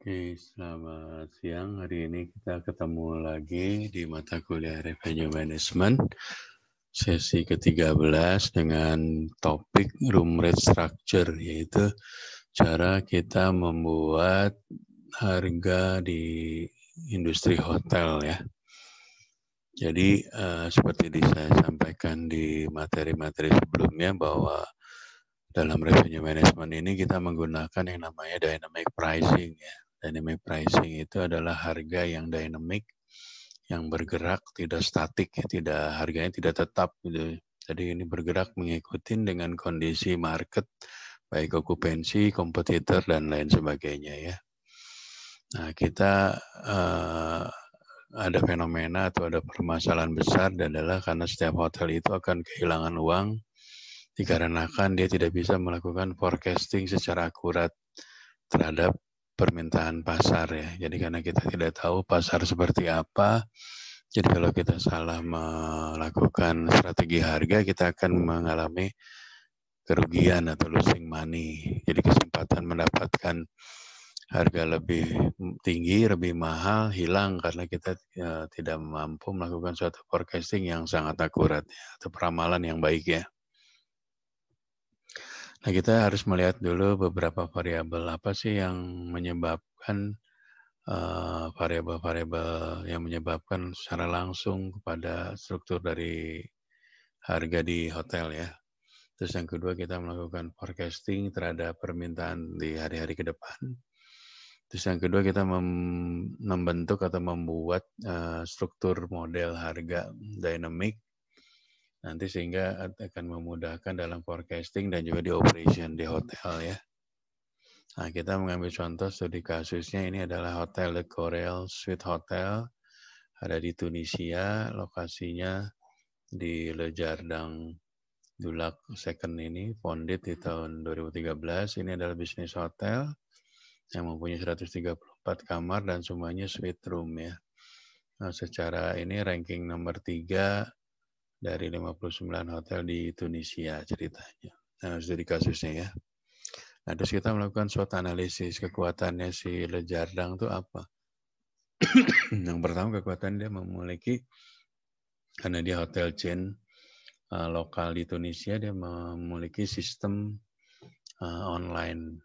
Oke, selamat siang. Hari ini kita ketemu lagi di mata kuliah Revenue Management sesi ke-13 dengan topik Room Rate Structure, yaitu cara kita membuat harga di industri hotel ya. Jadi seperti saya sampaikan di materi-materi sebelumnya bahwa dalam revenue management ini kita menggunakan yang namanya dynamic pricing ya. Dynamic pricing itu adalah harga yang dynamic, yang bergerak, tidak statik, ya, harganya tidak tetap gitu. Jadi ini bergerak mengikuti dengan kondisi market, baik okupansi, kompetitor dan lain sebagainya ya. Nah kita ada fenomena atau ada permasalahan besar adalah karena setiap hotel itu akan kehilangan uang dikarenakan dia tidak bisa melakukan forecasting secara akurat terhadap permintaan pasar ya. Jadi karena kita tidak tahu pasar seperti apa, jadi kalau kita salah melakukan strategi harga, kita akan mengalami kerugian atau losing money. Jadi kesempatan mendapatkan harga lebih tinggi, lebih mahal, hilang karena kita tidak mampu melakukan suatu forecasting yang sangat akurat ya, atau peramalan yang baik ya. Nah, kita harus melihat dulu beberapa variabel apa sih yang menyebabkan variabel-variabel yang menyebabkan secara langsung kepada struktur dari harga di hotel ya. Terus yang kedua kita melakukan forecasting terhadap permintaan di hari-hari ke depan. Terus yang kedua kita membentuk atau membuat struktur model harga dynamic nanti sehingga akan memudahkan dalam forecasting dan juga di operation di hotel ya. Nah, kita mengambil contoh studi kasusnya ini adalah Hotel Le Coral Suite Hotel ada di Tunisia, lokasinya di Le Jardin du Lac Second ini, founded di tahun 2013. Ini adalah bisnis hotel yang mempunyai 134 kamar dan semuanya suite room ya. Nah, secara ini ranking nomor 3 dari 59 hotel di Tunisia ceritanya. Nah, studi kasusnya ya. Nah, terus kita melakukan SWOT analisis kekuatannya si Le Jardin itu apa? Yang pertama kekuatan dia memiliki, karena dia hotel chain lokal di Tunisia, dia memiliki sistem online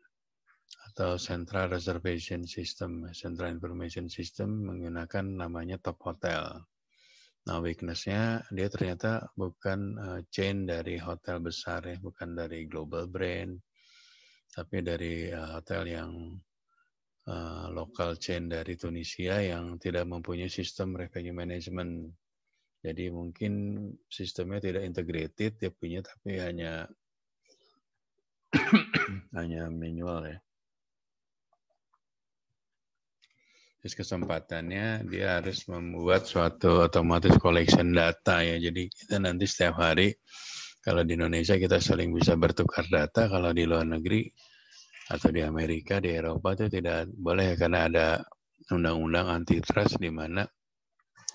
atau Central Reservation System, Central Information System menggunakan namanya Top Hotel. Nah, weakness-nya dia ternyata bukan chain dari hotel besar ya, bukan dari global brand, tapi dari hotel yang local chain dari Tunisia yang tidak mempunyai sistem revenue management. Jadi mungkin sistemnya tidak integrated, dia punya tapi hanya manual ya. Terus kesempatannya dia harus membuat suatu otomatis collection data ya. Jadi kita nanti setiap hari kalau di Indonesia kita saling bisa bertukar data, kalau di luar negeri atau di Amerika, di Eropa itu tidak boleh karena ada undang-undang antitrust di mana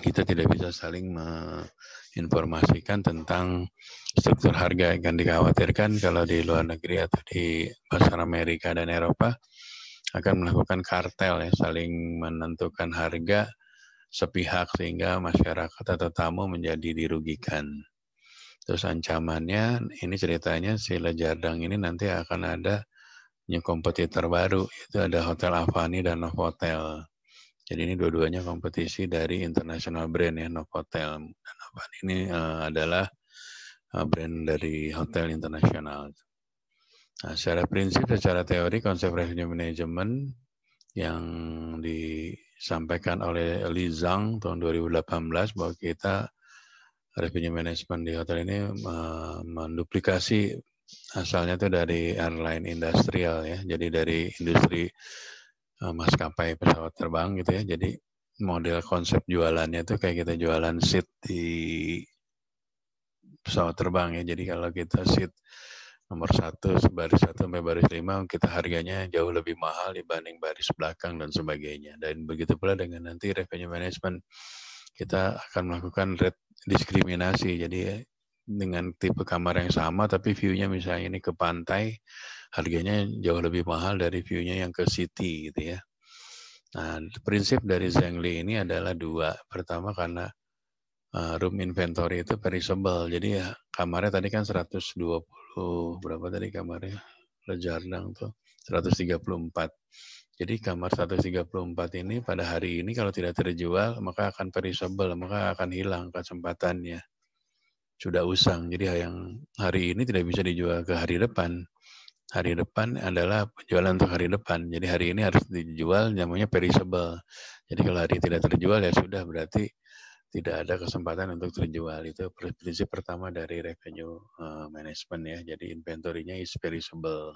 kita tidak bisa saling menginformasikan tentang struktur harga. Yang dikhawatirkan kalau di luar negeri atau di pasar Amerika dan Eropa akan melakukan kartel ya, saling menentukan harga sepihak sehingga masyarakat atau tamu menjadi dirugikan. Terus ancamannya, ini ceritanya si Le Jardin ini nanti akan ada new kompetitor baru, itu ada Hotel Avani dan Novotel. Jadi ini dua-duanya kompetisi dari international brand ya, Novotel dan Avani ini adalah brand dari hotel internasional. Nah, secara prinsip, secara teori, konsep revenue management yang disampaikan oleh Li Zhang tahun 2018 bahwa kita revenue management di hotel ini menduplikasi asalnya itu dari airline industrial ya, jadi dari industri maskapai pesawat terbang gitu ya. Jadi model konsep jualannya itu kayak kita jualan seat di pesawat terbang ya. Jadi kalau kita seat nomor 1, baris 1 sampai baris 5, kita harganya jauh lebih mahal dibanding baris belakang dan sebagainya. Dan begitu pula dengan nanti revenue management, kita akan melakukan rate diskriminasi. Jadi dengan tipe kamar yang sama, tapi view-nya misalnya ini ke pantai, harganya jauh lebih mahal dari view-nya yang ke city gitu ya. Nah, prinsip dari Zhengli ini adalah dua. Pertama karena room inventory itu perishable. Jadi ya kamarnya tadi kan 120, berapa tadi kamarnya? Lejardang tuh 134. Jadi kamar 134 ini pada hari ini kalau tidak terjual maka akan perishable, maka akan hilang kesempatannya. Sudah usang. Jadi yang hari ini tidak bisa dijual ke hari depan. Hari depan adalah penjualan untuk hari depan. Jadi hari ini harus dijual, namanya perishable. Jadi kalau hari tidak terjual ya sudah, berarti tidak ada kesempatan untuk terjual. Itu prinsip pertama dari revenue management ya. Jadi inventory-nya is perishable.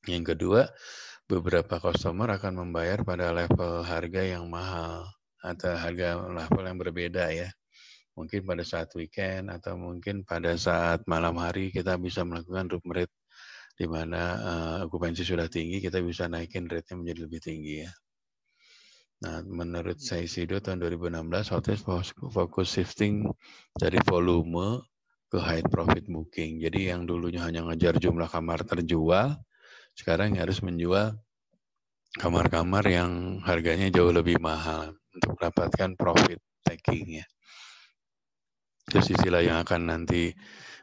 Yang kedua, beberapa customer akan membayar pada level harga yang mahal atau harga level yang berbeda ya. Mungkin pada saat weekend atau mungkin pada saat malam hari kita bisa melakukan room rate di mana okupansi sudah tinggi, kita bisa naikin rate-nya menjadi lebih tinggi ya. Nah, menurut Saisido tahun 2016, hotel fokus shifting dari volume ke high profit booking. Jadi yang dulunya hanya ngejar jumlah kamar terjual, sekarang harus menjual kamar-kamar yang harganya jauh lebih mahal untuk mendapatkan profit taking ya. Terus istilah yang akan nanti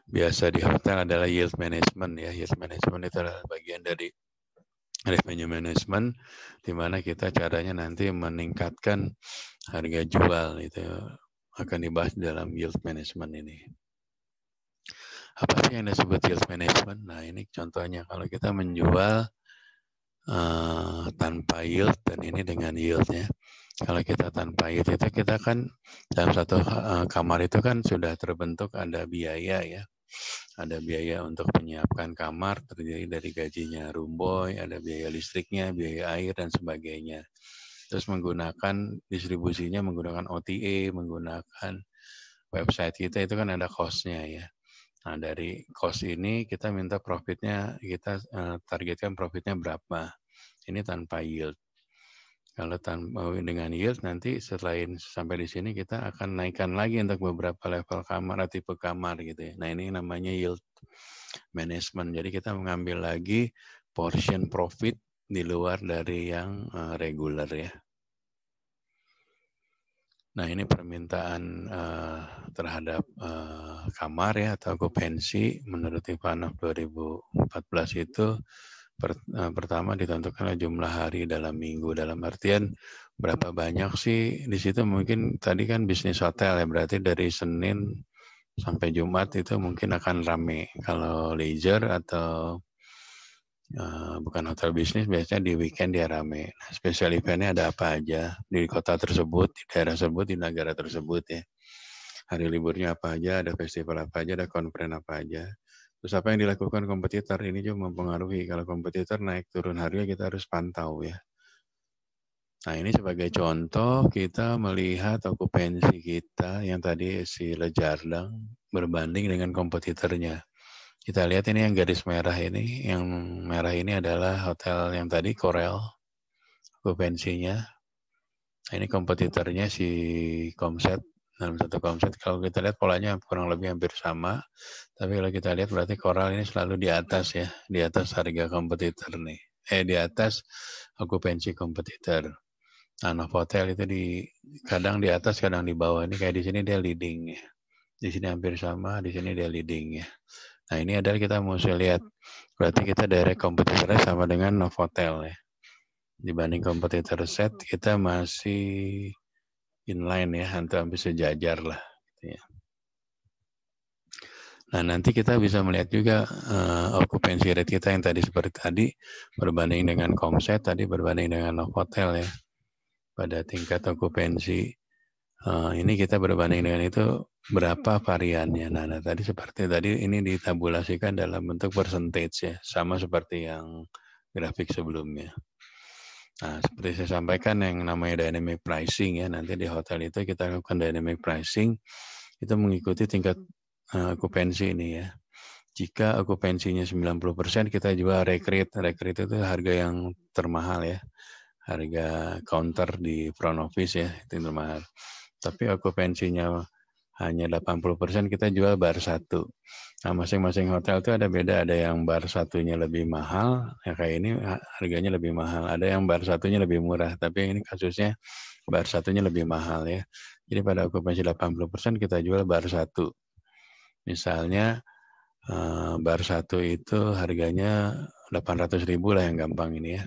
biasa di hotel adalah yield management ya. Yield management itu adalah bagian dari revenue management, di mana kita caranya nanti meningkatkan harga jual, itu akan dibahas dalam yield management ini. Apa sih yang disebut yield management? Nah ini contohnya, kalau kita menjual tanpa yield dan ini dengan yieldnya. Kalau kita tanpa yield itu kita kan dalam satu kamar itu kan sudah terbentuk ada biaya ya. Ada biaya untuk menyiapkan kamar terdiri dari gajinya room boy, ada biaya listriknya, biaya air dan sebagainya. Terus menggunakan distribusinya menggunakan OTA, menggunakan website kita itu kan ada cost-nya ya. Nah dari cost ini kita minta profitnya, kita targetkan profitnya berapa. Ini tanpa yield. Kalau dengan yield nanti selain sampai di sini kita akan naikkan lagi untuk beberapa level kamar atau tipe kamar gitu ya. Nah ini namanya yield management. Jadi kita mengambil lagi portion profit di luar dari yang regular ya. Nah ini permintaan terhadap kamar ya atau okupansi menurut Ivanov 2014 itu pertama ditentukan jumlah hari dalam minggu, dalam artian berapa banyak sih di situ. Mungkin tadi kan bisnis hotel ya, berarti dari Senin sampai Jumat itu mungkin akan rame. Kalau leisure atau bukan hotel bisnis biasanya di weekend dia rame. Nah, special eventnya ada apa aja di kota tersebut, di daerah tersebut, di negara tersebut ya. Hari liburnya apa aja, ada festival apa aja, ada konferensi apa aja. Terus apa yang dilakukan kompetitor ini juga mempengaruhi. Kalau kompetitor naik turun harga kita harus pantau ya. Nah ini sebagai contoh kita melihat okupansi kita yang tadi si Lejardang berbanding dengan kompetitornya. Kita lihat ini yang garis merah ini, yang merah ini adalah hotel yang tadi Corel okupansinya. Nah, ini kompetitornya si Komset. Dalam satu Komset kalau kita lihat polanya kurang lebih hampir sama. Tapi kalau kita lihat berarti Coral ini selalu di atas ya, di atas harga kompetitor nih. Di atas okupansi kompetitor. Nah, Novotel itu kadang di atas, kadang di bawah. Ini kayak di sini dia leading ya. Di sini hampir sama, di sini dia leading ya. Nah, ini adalah kita mesti lihat. Berarti kita direct kompetitornya sama dengan Novotel ya. Dibanding kompetitor set, kita masih inline ya, hampir sejajar lah. Gitu ya. Nah, nanti kita bisa melihat juga okupansi rate kita yang tadi seperti tadi, berbanding dengan Komset, tadi berbanding dengan Novotel ya. Pada tingkat okupansi, ini kita berbanding dengan itu berapa variannya. Nah, tadi seperti tadi ini ditabulasikan dalam bentuk percentage ya, sama seperti yang grafik sebelumnya. Nah, seperti saya sampaikan yang namanya dynamic pricing ya, nanti di hotel itu kita lakukan dynamic pricing, itu mengikuti tingkat okupansi ini ya. Jika okupansinya 90%, kita jual recruit. Recruit itu harga yang termahal ya. Harga counter di front office ya, itu termahal. Tapi okupansinya hanya 80% kita jual bar 1. Nah, masing-masing hotel itu ada beda, ada yang bar 1-nya lebih mahal, ya kayak ini harganya lebih mahal. Ada yang bar 1-nya lebih murah, tapi ini kasusnya bar 1-nya lebih mahal ya. Jadi pada okupansi 80% kita jual bar 1. Misalnya bar 1 itu harganya 800.000 lah yang gampang ini ya.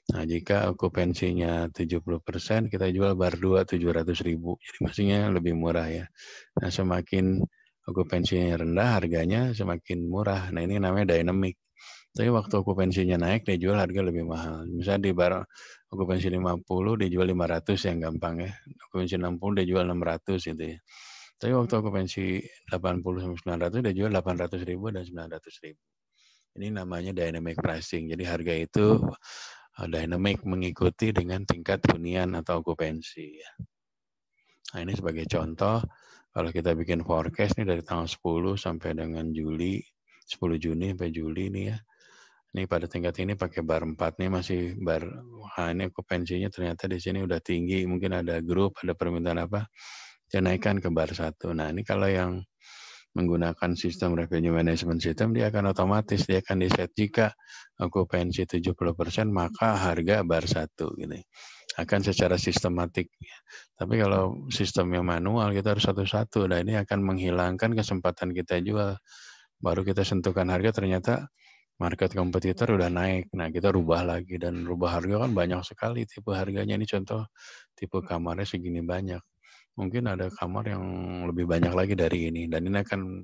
Nah, jika okupansinya 70%, kita jual bar 2 700.000. Jadi maksudnya lebih murah ya. Nah, semakin okupansinya rendah, harganya semakin murah. Nah, ini namanya dynamic. Tapi waktu okupansinya naik, dia jual harga lebih mahal. Misalnya di bar okupansi 50, dia jual 500 yang gampang ya. Okupansi 60, dia jual 600 gitu ya. Tapi waktu okupansi 80-900, dia jual 800.000 dan 900.000. Ini namanya dynamic pricing. Jadi harga itu dynamic mengikuti dengan tingkat hunian atau okupansi. Nah, ini sebagai contoh, kalau kita bikin forecast nih dari tanggal 10 sampai dengan Juli, 10 Juni sampai Juli nih ya. Ini pada tingkat ini pakai bar 4 nih masih bar, ini okupansinya ternyata di sini udah tinggi, mungkin ada grup, ada permintaan apa, dia naikkan ke bar 1. Nah, ini kalau yang menggunakan sistem revenue management system, dia akan otomatis, dia akan di-set jika okupansi 70%, maka harga bar 1 gitu. Akan secara sistematik. Tapi kalau sistemnya manual, kita harus satu-satu. Nah, ini akan menghilangkan kesempatan kita jual. Baru kita sentuhkan harga, ternyata market kompetitor udah naik. Nah, kita rubah lagi. Dan rubah harga kan banyak sekali tipe harganya. Ini contoh tipe kamarnya segini banyak. Mungkin ada kamar yang lebih banyak lagi dari ini. Dan ini akan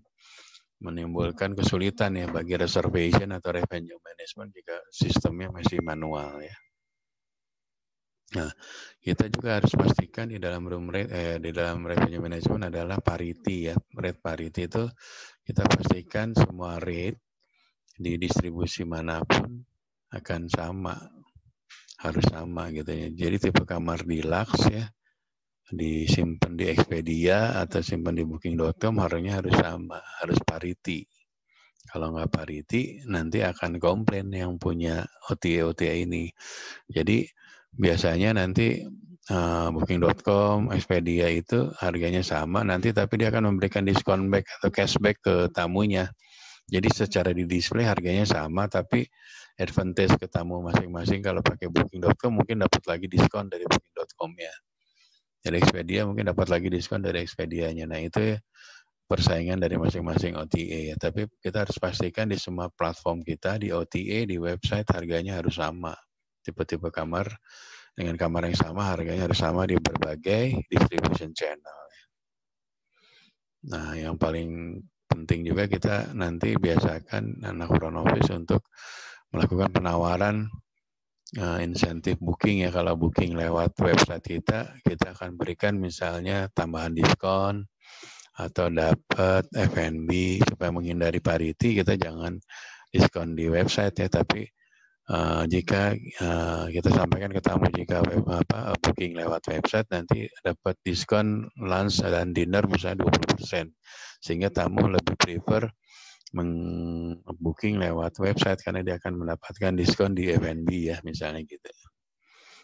menimbulkan kesulitan ya bagi reservation atau revenue management jika sistemnya masih manual ya. Nah, kita juga harus pastikan di dalam di dalam revenue management adalah parity ya. Rate parity itu kita pastikan semua rate di distribusi manapun akan sama. Harus sama gitu ya. Jadi tipe kamar deluxe ya, disimpan di Expedia atau simpan di booking.com harusnya harus sama, harus parity. Kalau nggak parity, nanti akan komplain yang punya OTA ini. Jadi biasanya nanti booking.com, Expedia itu harganya sama, nanti tapi dia akan memberikan diskon back atau cashback ke tamunya. Jadi secara di display harganya sama, tapi advantage ke tamu masing-masing kalau pakai booking.com mungkin dapat lagi diskon dari booking.com-nya. Dari Expedia mungkin dapat lagi diskon dari Expedia-nya. Nah, itu persaingan dari masing-masing OTA ya. Tapi kita harus pastikan di semua platform kita, di OTA, di website, harganya harus sama. Tipe-tipe kamar dengan kamar yang sama, harganya harus sama di berbagai distribution channel. Nah, yang paling penting juga kita nanti biasakan anak front office untuk melakukan penawaran insentif booking ya. Kalau booking lewat website kita akan berikan misalnya tambahan diskon atau dapat F&B supaya menghindari parity. Kita jangan diskon di website ya, tapi jika kita sampaikan ke tamu jika booking lewat website nanti dapat diskon lunch dan dinner misalnya 20%, sehingga tamu lebih prefer booking lewat website karena dia akan mendapatkan diskon di F&B ya misalnya gitu.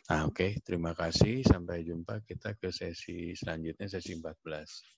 Nah, oke, terima kasih. Sampai jumpa kita ke sesi selanjutnya, sesi 14.